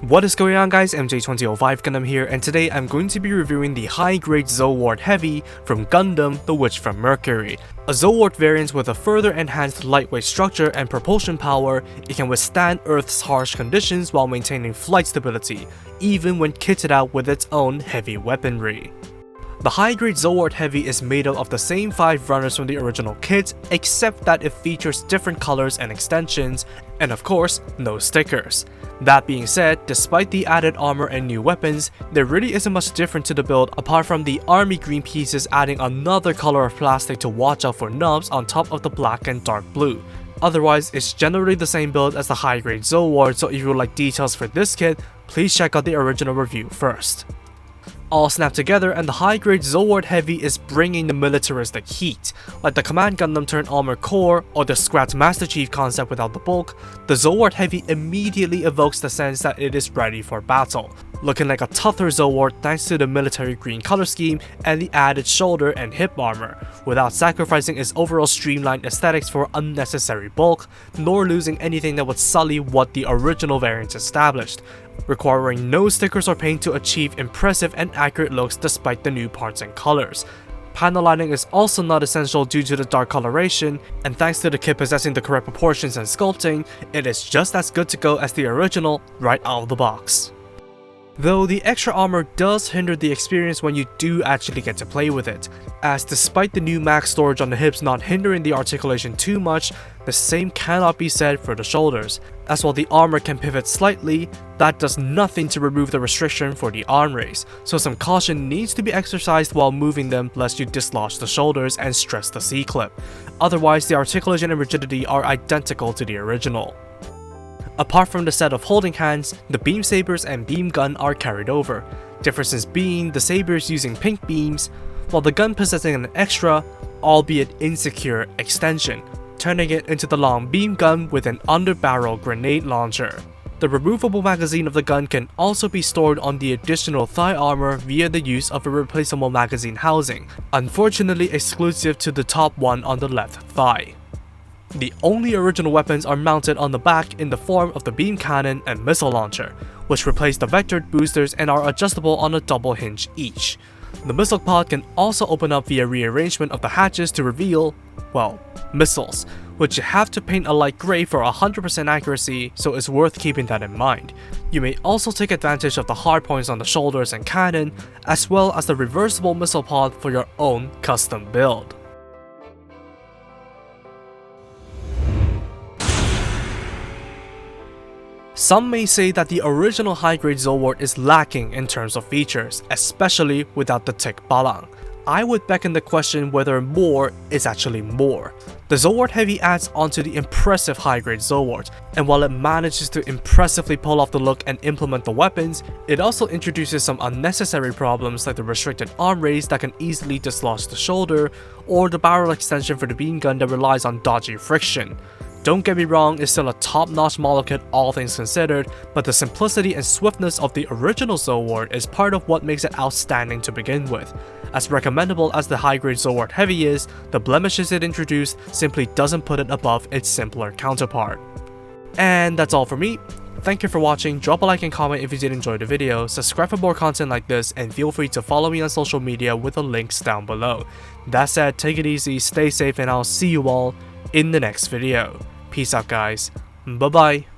What is going on guys, MJ2005 Gundam here, and today I'm going to be reviewing the high-grade Zowort Heavy from Gundam, The Witch from Mercury. A Zowort variant with a further enhanced lightweight structure and propulsion power, it can withstand Earth's harsh conditions while maintaining flight stability, even when kitted out with its own heavy weaponry. The high-grade Zowort Heavy is made up of the same 5 runners from the original kit, except that it features different colors and extensions, and of course, no stickers. That being said, despite the added armor and new weapons, there really isn't much different to the build apart from the army green pieces adding another color of plastic to watch out for nubs on top of the black and dark blue. Otherwise, it's generally the same build as the high-grade Zowort, so if you would like details for this kit, please check out the original review first. All snapped together, and the high-grade Zowort Heavy is bringing the militaristic heat. Like the Command Gundam turned Armored Core or the Scratch Master Chief concept without the bulk, the Zowort Heavy immediately evokes the sense that it is ready for battle. Looking like a tougher Zowort thanks to the military green color scheme and the added shoulder and hip armor, without sacrificing its overall streamlined aesthetics for unnecessary bulk, nor losing anything that would sully what the original variants established, requiring no stickers or paint to achieve impressive and accurate looks despite the new parts and colors. Panel lining is also not essential due to the dark coloration, and thanks to the kit possessing the correct proportions and sculpting, it is just as good to go as the original right out of the box. Though the extra armor does hinder the experience when you do actually get to play with it, as despite the new max storage on the hips not hindering the articulation too much, the same cannot be said for the shoulders, as while the armor can pivot slightly, that does nothing to remove the restriction for the arm raise, so some caution needs to be exercised while moving them lest you dislodge the shoulders and stress the C-clip. Otherwise, the articulation and rigidity are identical to the original. Apart from the set of holding hands, the beam sabers and beam gun are carried over, differences being the sabers using pink beams, while the gun possessing an extra, albeit insecure, extension, turning it into the long beam gun with an under-barrel grenade launcher. The removable magazine of the gun can also be stored on the additional thigh armor via the use of a replaceable magazine housing, unfortunately exclusive to the top one on the left thigh. The only original weapons are mounted on the back in the form of the beam cannon and missile launcher, which replace the vectored boosters and are adjustable on a double hinge each. The missile pod can also open up via rearrangement of the hatches to reveal, well, missiles, which you have to paint a light grey for 100% accuracy, so it's worth keeping that in mind. You may also take advantage of the hardpoints on the shoulders and cannon, as well as the reversible missile pod for your own custom build. Some may say that the original high-grade Zowort is lacking in terms of features, especially without the Tickbalang. I would beckon the question whether more is actually more. The Zowort Heavy adds onto the impressive high-grade Zowort, and while it manages to impressively pull off the look and implement the weapons, it also introduces some unnecessary problems like the restricted arm raise that can easily dislodge the shoulder, or the barrel extension for the beam gun that relies on dodgy friction. Don't get me wrong, it's still a top-notch model kit all things considered, but the simplicity and swiftness of the original Zowort is part of what makes it outstanding to begin with. As recommendable as the high-grade Zowort Heavy is, the blemishes it introduced simply doesn't put it above its simpler counterpart. And that's all for me. Thank you for watching, drop a like and comment if you did enjoy the video, subscribe for more content like this, and feel free to follow me on social media with the links down below. That said, take it easy, stay safe, and I'll see you all in the next video. Peace out guys, bye bye.